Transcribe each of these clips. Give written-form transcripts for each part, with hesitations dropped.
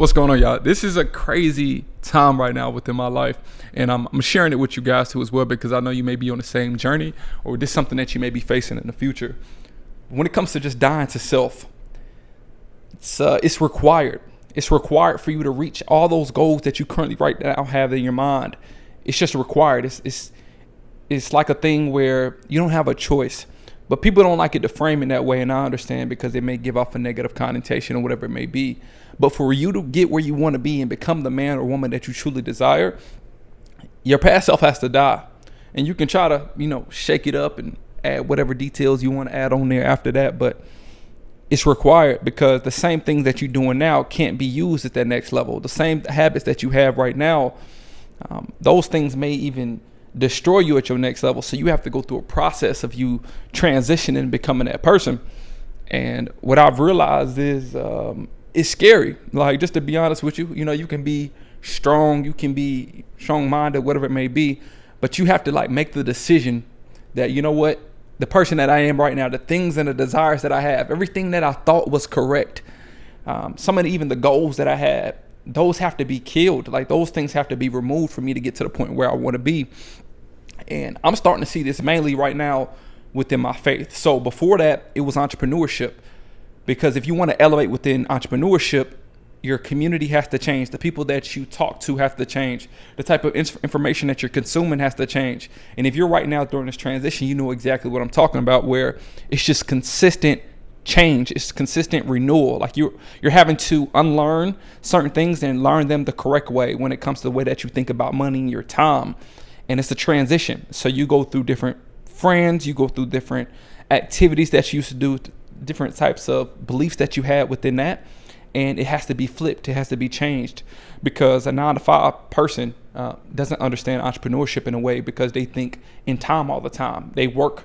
What's going on, y'all? This is a crazy time right now within my life, and I'm sharing it with you guys too as well, because I know you may be on the same journey, or this is something that you may be facing in the future. When it comes to just dying to self, it's required. It's required for you to reach all those goals that you currently right now have in your mind. It's just required. It's like a thing where you don't have a choice. But people don't like it to frame it that way, and I understand, because it may give off a negative connotation or whatever it may be. But for you to get where you want to be and become the man or woman that you truly desire, your past self has to die. And you can try to, shake it up and add whatever details you want to add on there after that. But it's required, because the same things that you're doing now can't be used at that next level. The same habits that you have right now, those things may even destroy you at your next level. So you have to go through a process of you transitioning and becoming that person. And what I've realized is it's scary. Like, just to be honest with you, you can be strong, you can be strong-minded, whatever it may be, but you have to make the decision that, what, the person that I am right now, the things and the desires that I have, everything that I thought was correct, some of even the goals that I had, those have to be killed. Like, those things have to be removed for me to get to the point where I want to be. And I'm starting to see this mainly right now within my faith. So before that, it was entrepreneurship. Because if you want to elevate within entrepreneurship, your community has to change. The people that you talk to have to change. The type of information that you're consuming has to change. And if you're right now during this transition, you know exactly what I'm talking about, where it's just consistent change. It's consistent renewal. Like, you're having to unlearn certain things and learn them the correct way when it comes to the way that you think about money and your time. And it's a transition. So you go through different friends, you go through different activities that you used to do, different types of beliefs that you had within that. And it has to be flipped. It has to be changed, because a 9-to-5 person doesn't understand entrepreneurship in a way, because they think in time all the time. They work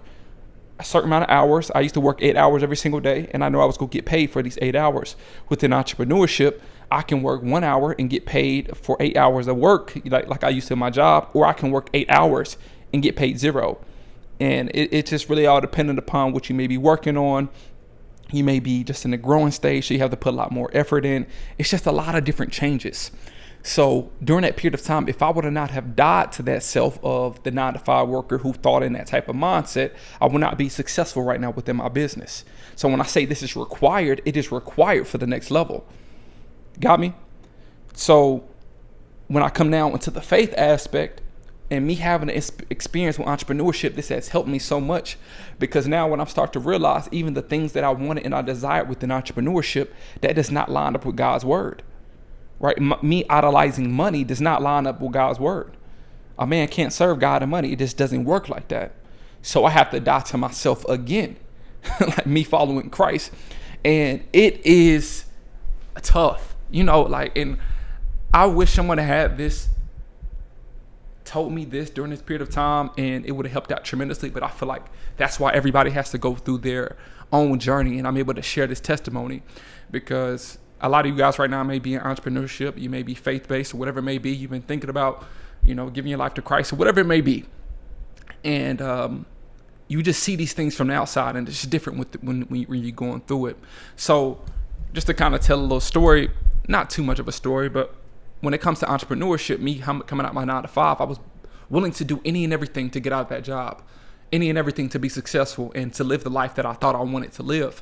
a certain amount of hours. I used to work 8 hours every single day, and I know I was going to get paid for these 8 hours. Within entrepreneurship, I can work 1 hour and get paid for 8 hours of work, like I used to in my job, or I can work 8 hours and get paid 0. And it's just really all dependent upon what you may be working on. You may be just in the growing stage, so you have to put a lot more effort in. It's just a lot of different changes. So during that period of time, if I would have not have died to that self of the 9-to-5 worker who thought in that type of mindset, I would not be successful right now within my business. So when I say this is required, it is required for the next level. Got me? So when I come now into the faith aspect, and me having an experience with entrepreneurship, this has helped me so much, because now when I start to realize even the things that I wanted and I desired within entrepreneurship, that does not line up with God's word, right? Me idolizing money does not line up with God's word. A man can't serve God and money. It just doesn't work like that. So I have to die to myself again, like me following Christ. And it is tough, and I wish someone had told me this during this period of time, and it would have helped out tremendously. But I feel like that's why everybody has to go through their own journey, and I'm able to share this testimony, because a lot of you guys right now may be in entrepreneurship, you may be faith-based or whatever it may be. You've been thinking about, giving your life to Christ or whatever it may be, and you just see these things from the outside, and it's just different when you're going through it. So just to kind of tell a little story, not too much of a story, but when it comes to entrepreneurship, me coming out my 9-to-5, I was willing to do any and everything to get out of that job, any and everything to be successful and to live the life that I thought I wanted to live.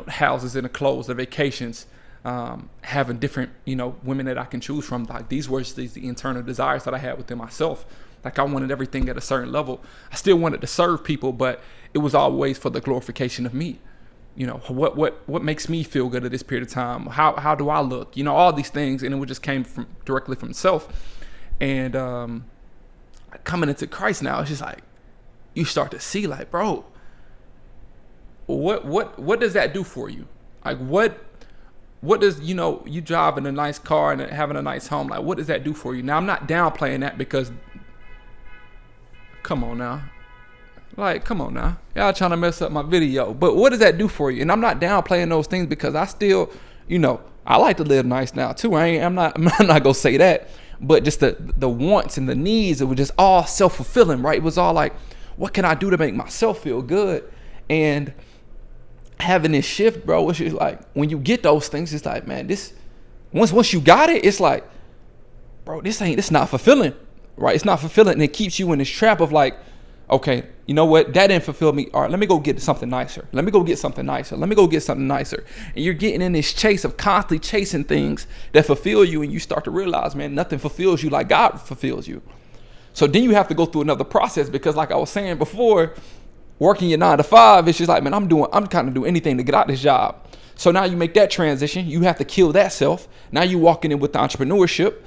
Houses and the clothes, the vacations, having different, women that I can choose from. Like, these were the internal desires that I had within myself. Like, I wanted everything at a certain level. I still wanted to serve people, but it was always for the glorification of me. What makes me feel good at this period of time? How do I look? All these things, and it just came directly from self. And coming into Christ now, it's just like you start to see, like, bro, what does that do for you? Like, what does you driving a nice car and having a nice home, like, what does that do for you? Now, I'm not downplaying that, because come on now. Y'all trying to mess up my video. But what does that do for you? And I'm not downplaying those things, because I still, I like to live nice now too. I'm not gonna say that. But just the wants and the needs, it was just all self-fulfilling, right? It was all like, what can I do to make myself feel good? And having this shift, bro, it's just like, when you get those things, it's like, man, Once you got it, it's like, bro, this not fulfilling, right? It's not fulfilling, and it keeps you in this trap of like, okay, you know what? That didn't fulfill me. All right, let me go get something nicer. Let me go get something nicer. Let me go get something nicer. And you're getting in this chase of constantly chasing things that fulfill you, and you start to realize, man, nothing fulfills you like God fulfills you. So then you have to go through another process because, like I was saying before, working your 9 to 5, it's just like, man, I'm kind of doing anything to get out this job. So now you make that transition. You have to kill that self. Now you're walking in with the entrepreneurship.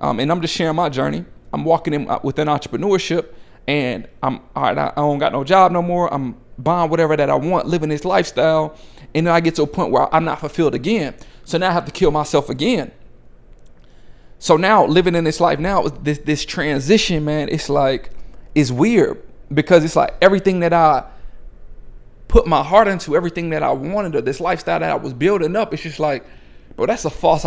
And I'm just sharing my journey. I'm walking in within entrepreneurship, and I'm all right. I don't got no job no more. I'm buying whatever that I want, living this lifestyle, and then I get to a point where I'm not fulfilled again. So now I have to kill myself again. So now living in this life now, this transition, man, it's like, it's weird because it's like everything that I put my heart into, everything that I wanted, or this lifestyle that I was building up, it's just like, bro, that's a false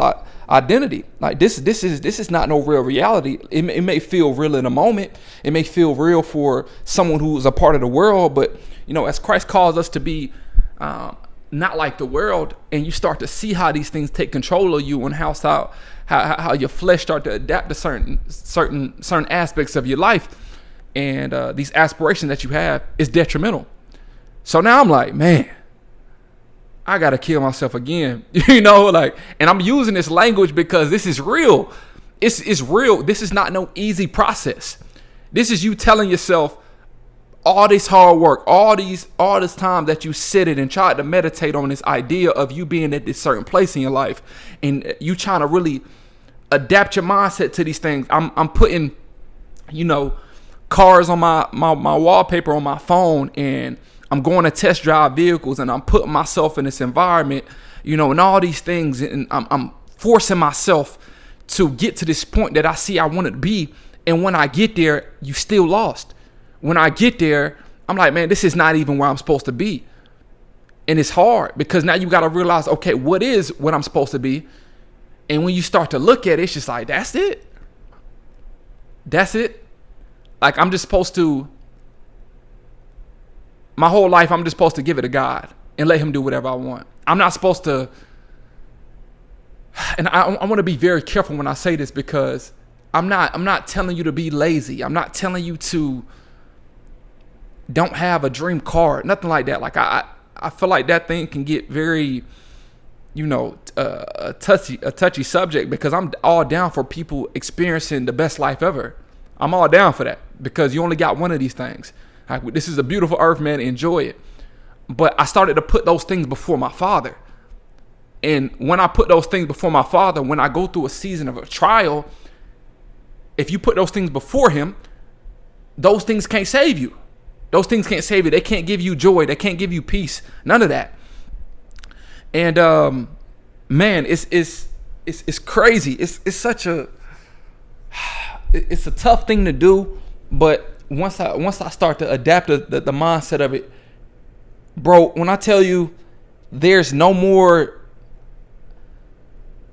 identity. Like this is not no real reality. It may feel real in a moment. It may feel real for someone who's a part of the world, but you know, as Christ calls us to be not like the world, and you start to see how these things take control of you, and how your flesh start to adapt to certain aspects of your life, and these aspirations that you have is detrimental. So now I'm like, man, I gotta kill myself again, you know, like, and I'm using this language because this is real. It's real. This is not no easy process. This is you telling yourself all this hard work, all this time that you sit it and tried to meditate on this idea of you being at this certain place in your life, and you trying to really adapt your mindset to these things. I'm putting, you know, cars on my wallpaper on my phone, and I'm going to test drive vehicles, and I'm putting myself in this environment, you know, and all these things, and I'm forcing myself to get to this point that I see I want to be. And when I get there, you still lost. When I get there, I'm like, man, this is not even where I'm supposed to be. And it's hard because now you got to realize, okay, what is what I'm supposed to be? And when you start to look at it, it's just like, that's it. That's it. Like, I'm just supposed to, my whole life, I'm just supposed to give it to God and let him do whatever I want. I'm not supposed to, and I want to be very careful when I say this, because I'm not telling you to be lazy. I'm not telling you to don't have a dream car, nothing like that. Like I feel like that thing can get very, you know, a touchy subject, because I'm all down for people experiencing the best life ever. I'm all down for that, because you only got one of these things. Like, this is a beautiful earth, man. Enjoy it. But I started to put those things before my Father. And when I put those things before my Father, when I go through a season of a trial, if you put those things before him, those things can't save you. Those things can't save you. They can't give you joy. They can't give you peace. None of that. And man, it's crazy. It's such a, it's a tough thing to do. But once I start to adapt the mindset of it, bro, when I tell you there's no more,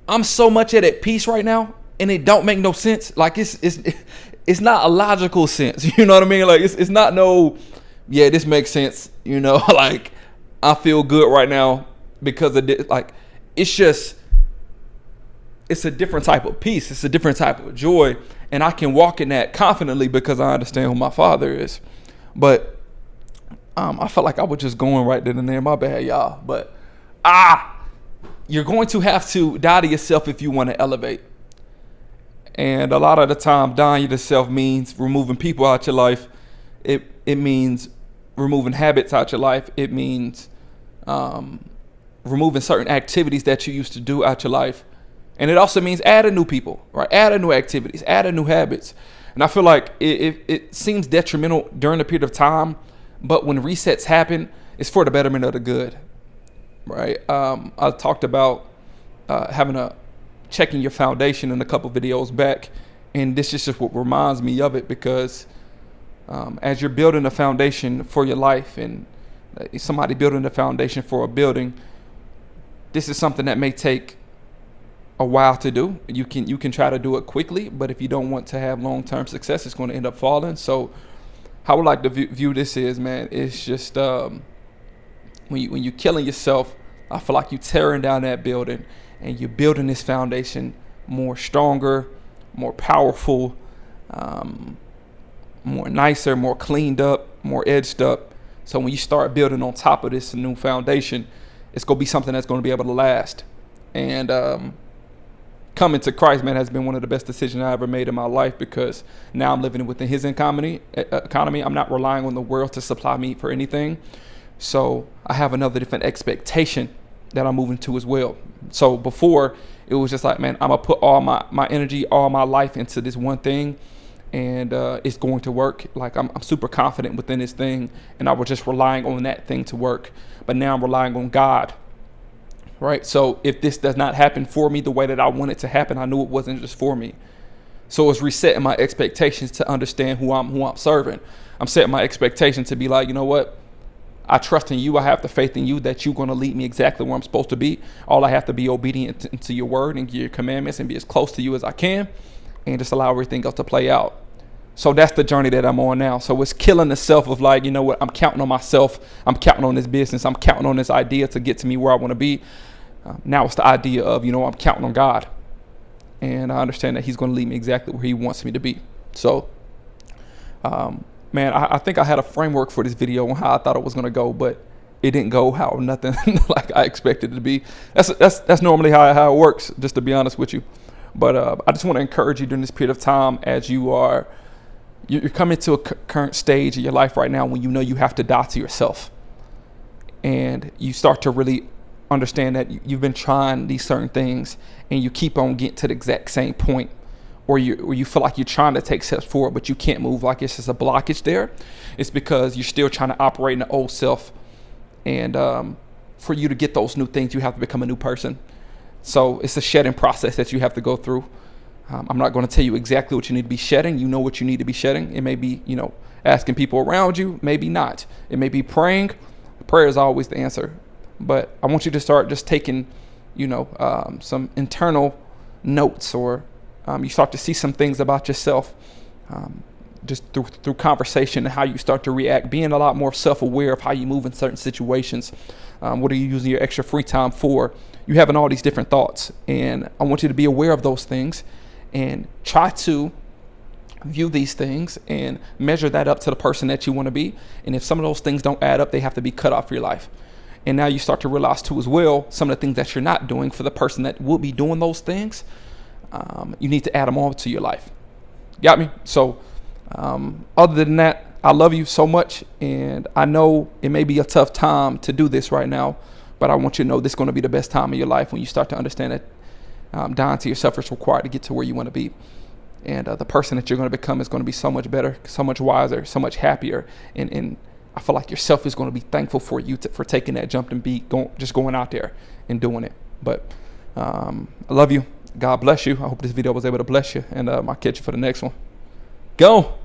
I'm so much at peace right now, and it don't make no sense. Like, it's not a logical sense. You know what I mean? Like, it's not no, yeah, this makes sense. You know, like, I feel good right now because of this. Like, it's just, it's a different type of peace. It's a different type of joy. And I can walk in that confidently because I understand who my Father is. But I felt like I was just going right then and there. My bad, y'all. But you're going to have to die to yourself if you want to elevate. And a lot of the time, dying to yourself means removing people out your life. It means removing habits out your life. It means removing certain activities that you used to do out your life. And it also means adding new people, right? Adding new activities, adding new habits. And I feel like it seems detrimental during a period of time, but when resets happen, it's for the betterment of the good, right? I talked about checking your foundation in a couple videos back, and this is just what reminds me of it, because as you're building a foundation for your life, and somebody building a foundation for a building, this is something that may take a while to do. You can try to do it quickly, but if you don't want to have long-term success, it's going to end up falling. So how I would like to view this is, man, it's just when you're killing yourself, I feel like you're tearing down that building, and you're building this foundation more stronger, more powerful, more nicer, more cleaned up, more edged up. So when you start building on top of this new foundation, it's going to be something that's going to be able to last. And coming to Christ, man, has been one of the best decisions I ever made in my life, because now I'm living within his economy. I'm not relying on the world to supply me for anything. So I have another different expectation that I'm moving to as well. So before, it was just like, man, I'm going to put all my energy, all my life into this one thing, and it's going to work. Like I'm super confident within this thing, and I was just relying on that thing to work. But now I'm relying on God, right? So if this does not happen for me the way that I want it to happen, I knew it wasn't just for me. So it's resetting my expectations to understand who I'm serving. I'm setting my expectation to be like, you know what? I trust in you. I have the faith in you that you're going to lead me exactly where I'm supposed to be. All I have to be obedient to your word and your commandments and be as close to you as I can, and just allow everything else to play out. So that's the journey that I'm on now. So it's killing the self of like, you know what, I'm counting on myself. I'm counting on this business. I'm counting on this idea to get to me where I want to be. Now it's the idea of, you know, I'm counting on God. And I understand that he's going to lead me exactly where he wants me to be. So, man, I think I had a framework for this video on how I thought it was going to go, but it didn't go how nothing like I expected it to be. That's normally how it works, just to be honest with you. But I just want to encourage you during this period of time, as you're coming to a current stage of your life right now when you know you have to die to yourself, and you start to really understand that you've been trying these certain things and you keep on getting to the exact same point, or you feel like you're trying to take steps forward but you can't move, like it's just a blockage there. It's because you're still trying to operate in the old self, and for you to get those new things, you have to become a new person. So it's a shedding process that you have to go through. I'm not going to tell you exactly what you need to be shedding. You know what you need to be shedding. It may be, you know, asking people around you, maybe not. It may be praying. Prayer is always the answer. But I want you to start just taking, you know, some internal notes, or you start to see some things about yourself just through conversation, and how you start to react, being a lot more self-aware of how you move in certain situations. What are you using your extra free time for? You having all these different thoughts, and I want you to be aware of those things and try to view these things and measure that up to the person that you want to be. And if some of those things don't add up, they have to be cut off your life. And now you start to realize too as well, some of the things that you're not doing for the person that will be doing those things, you need to add them all to your life. Got me? So other than that, I love you so much, and I know it may be a tough time to do this right now, but I want you to know this is going to be the best time of your life when you start to understand that dying to yourself is required to get to where you want to be. And the person that you're going to become is going to be so much better, so much wiser, so much happier. And I feel like yourself is going to be thankful for you for taking that jump and just going out there and doing it. But I love you. God bless you. I hope this video was able to bless you. And I'll catch you for the next one. Go.